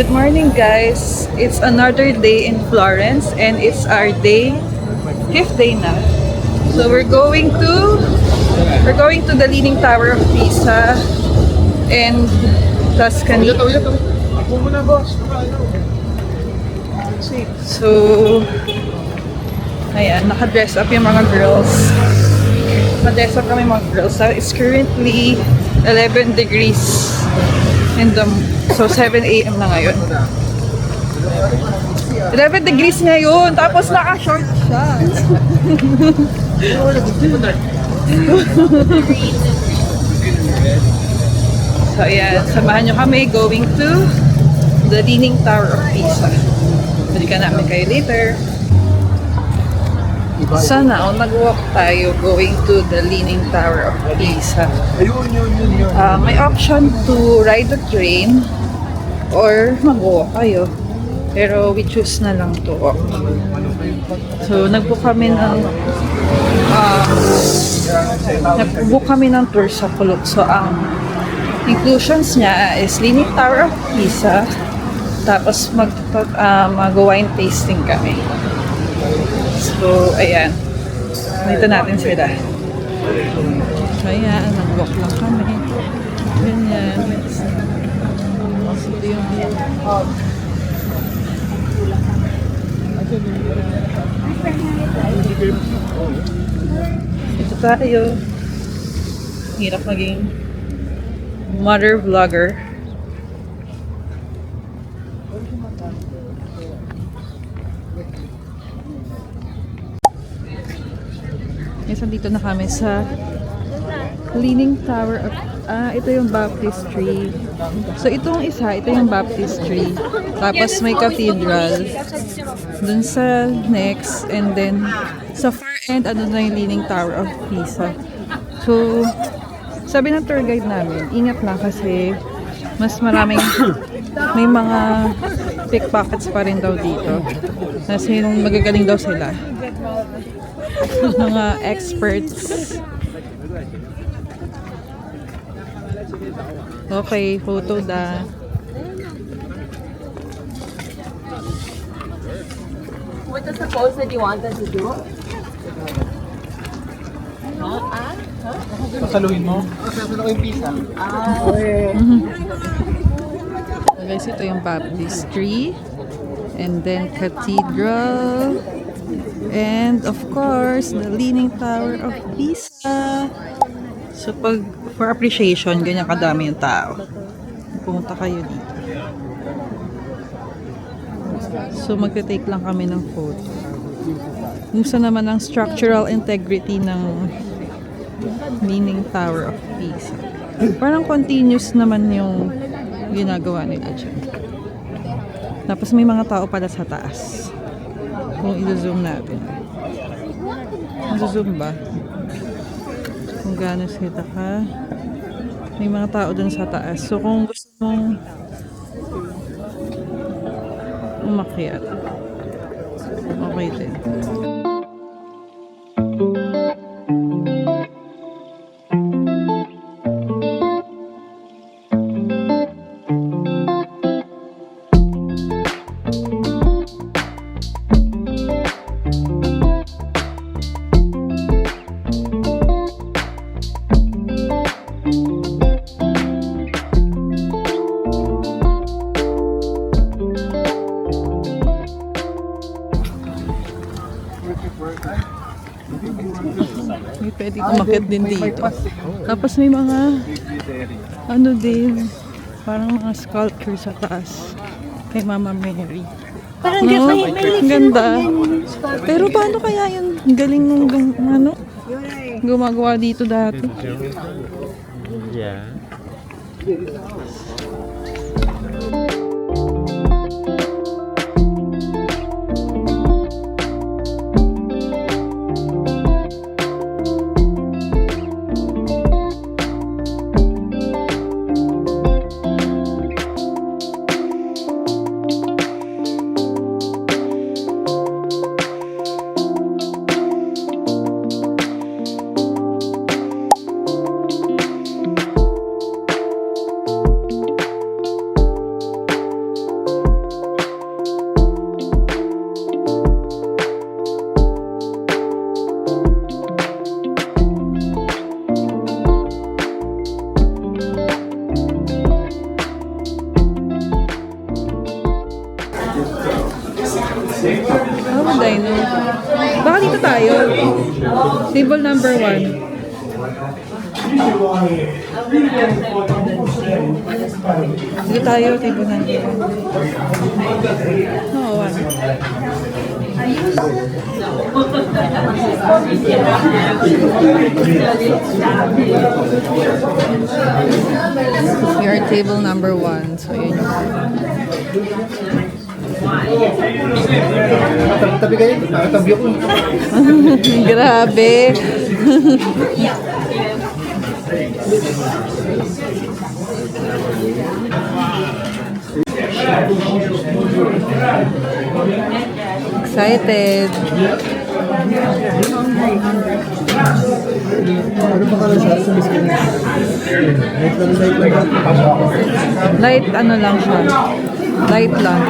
Good morning, guys. It's another day in Florence and it's our fifth day na. So we're going to the Leaning Tower of Pisa and Tuscany. So ayan, naka-dress up yung mga girls. Naka-dress up kami mga girls. So it's currently 11 degrees in the so 7 a.m. na ngayon. 11 degrees ngayon, tapos naka-short siya. So ayan, samahan nyo kami going to the Leaning Tower of Pisa. Balikan namin kayo later. Sana nag-walk tayo going to the Leaning Tower of Pisa. May option to ride the train or mag-walk kayo. Pero we choose na lang to walk. So nag-book kami ng tour sa Kulot. So ang inclusions niya is Leaning Tower of Pisa. Tapos mag-wine tasting kami. So, ayan. Dito natin sila. Ayan, nag-walk lang kami. Ganyan. Ito yung ito tayo. Hirap maging mother vlogger. Yes, dito na kami sa Leaning Tower of ito yung baptistry. So itong isa, ito yung baptistry. Tapos may cathedral dun sa next, and then sa far end ano na yung Leaning Tower of Pisa. So sabi ng tour guide namin, ingat lang kasi mas maraming may mga pickpockets pa rin daw dito. Kasi magagaling daw sila. Mga experts. Okay, photo da. What is the pose that you want us to do? Sasaluhin mo? Sasaluhin ko yung pizza. Guys, ito yung baptistry. And then cathedral. And of course, the Leaning Tower of Pisa. So for appreciation, ganyan kadami yung tao. Pumunta kayo dito. So magte-take lang kami ng photo. Kumusta naman ang structural integrity ng Leaning Tower of Pisa. Parang continuous naman yung ginagawa nila dyan. Tapos may mga tao pala sa taas. Kung i-zoom natin. Zoom ba? Kung gaano sila ka. May mga tao dun sa taas. So kung gusto mong umakyat, okay din. May pwede umakyat din dito. Tapos may mga ano din, parang mga sculpture sa taas kay Mama Mary. Parang no? Ang ganda. Pero paano kaya yun? Galing nung ano? Gumagawa dito dati. Yeah. Ano ba dino? Baka dito tayo. Table number 1. Dito tayo, table number 1. Oo, 1. We are table number 1. So, yun yung Tabi kayo, tabi ako. grabe. Excited. Ano pa kala siya sa miskin? Light ano lang siya. Light lang.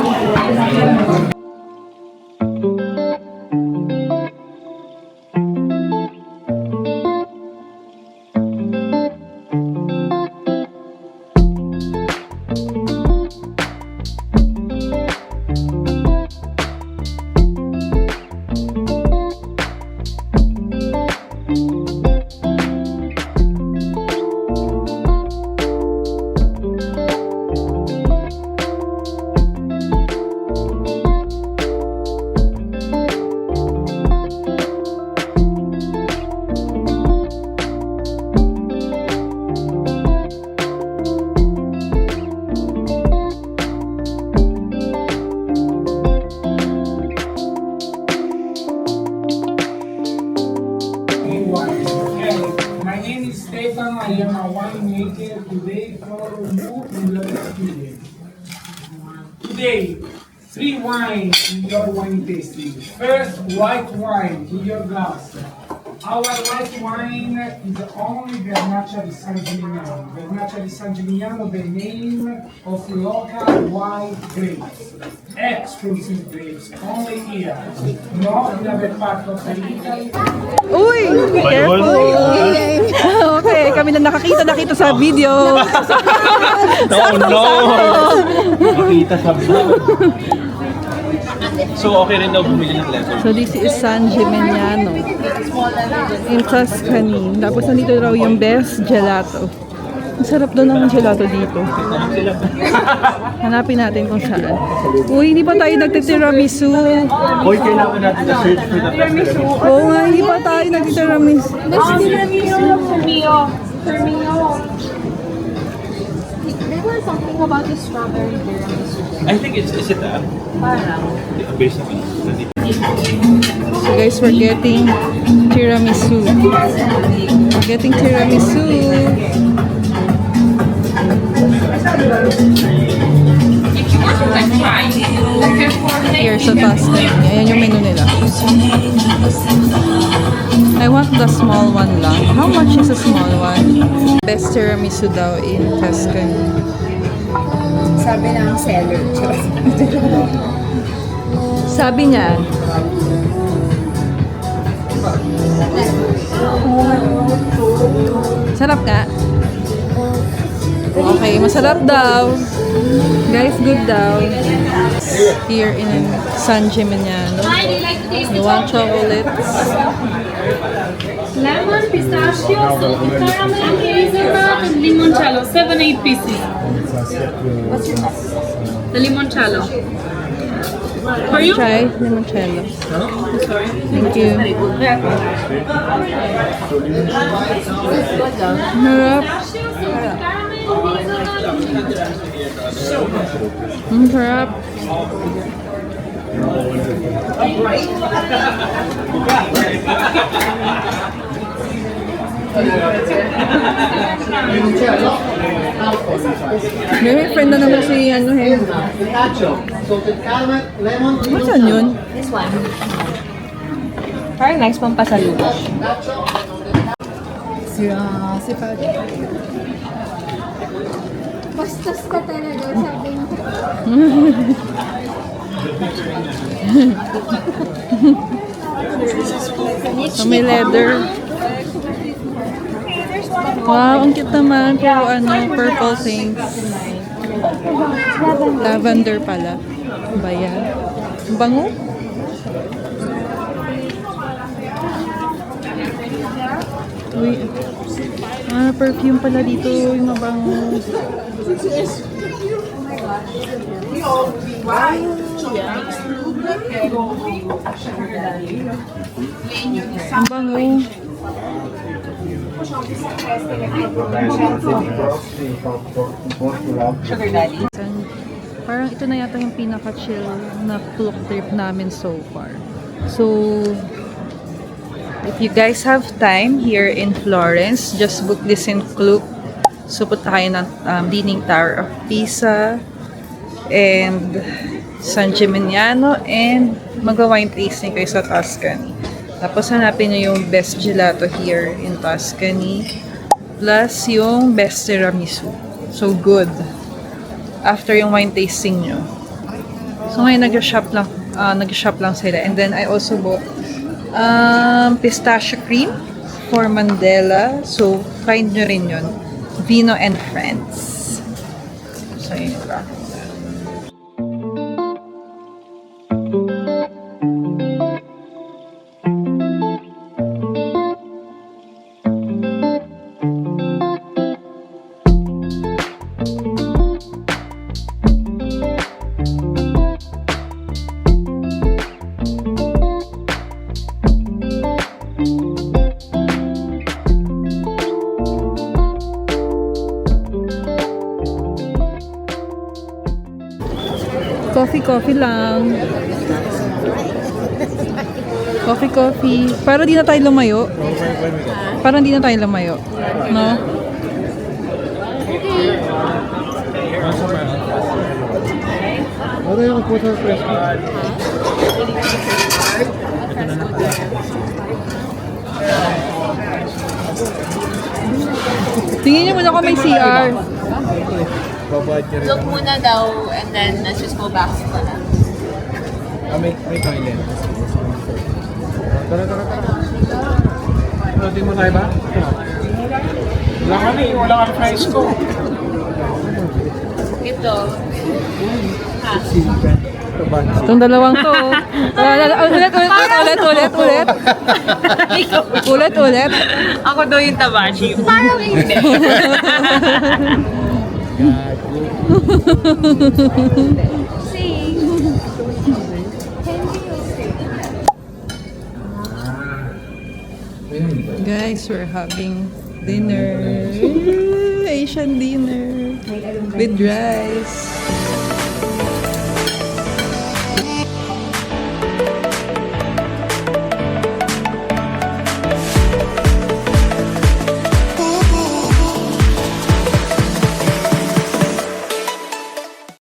My name is Stefan. I am a winemaker today for you in your studio. Today, 3 wines in your wine tasting. First, white wine in your glass. Our white wine is only Vernaccia di San Gimignano. Vernaccia di San Gimignano, the name of local white grapes. Exclusive grapes, only here. Not in other part of the Italy. Uy! Careful! Okay, kami na nakita sa video. Oh no! Makita sa vlog. So okay rin daw bumili ng leather. So this is San Gimignano in Tuscany. Tapos nandito raw yung best gelato. Ang sarap daw ng gelato dito. Hanapin natin kung saan. Uy, hindi pa tayo nagtitiramisu. Hoy, kailangan natin na search for the tiramisu. Oo nga, hindi pa tayo nagtitiramisu. There was something about the strawberry tiramisu. I think is it based on So guys, we're getting tiramisu. We're getting tiramisu. Here sa Tuscany. Ayan yung menu nila. I want the small one lang. How much is a small one? Best tiramisu daw in Tuscany. Sabi ng seller. Sabi niya, sarap nga. Okay, masarap daw. Guys, good daw. Here in San Gimignano. You want chocolates? Lemon, pistachio, salted caramel, hazelnut, and limoncello. 7-8 pieces. What's your best? The limoncello. For you? Try limoncello. Sorry. Thank you. Harap. Ang sarap. May friend na naman si ano eh. salted caramel, lemon, Saan yun? This one. Parang nice pang pasalubong. Si Father. Bastos ka talaga, sabi mo. So, may leather. Wow, ang cute naman. Puro ano, purple things. Lavender pala. Ba yan? Ang bango. Uy. Perfume pala dito yung mabango. Ang bango. Parang ito na yata yung pinaka-chill na Klook trip namin so far. So, if you guys have time here in Florence, just book this in Klook. So, punta kayo ng Leaning Tower of Pisa and San Gimignano and mag-wine tasting kayo sa Tuscany. Tapos hanapin nyo yung best gelato here in Tuscany plus yung best tiramisu. So, good. After yung wine tasting nyo. So, ngayon nag-shop lang sila. And then, I also bought pistachio cream for Mandela. So, find nyo rin yun. Vino and Friends. So, yun lang. Coffee lang. Coffee. Para di na tayo lumayo. Para di na tayo lumayo. No? Ano yung puto fresco? Tingin niyo muna kung may CR. Look muna daw and then let's just go back to the May toilet. Tara. Tingin mo tayo ba? Wala kami, wala kang price ko. Ito. Itong dalawang to. Ulit. Ako daw yung tabashi. Parang hindi. Guys, we're having dinner. Asian dinner with rice.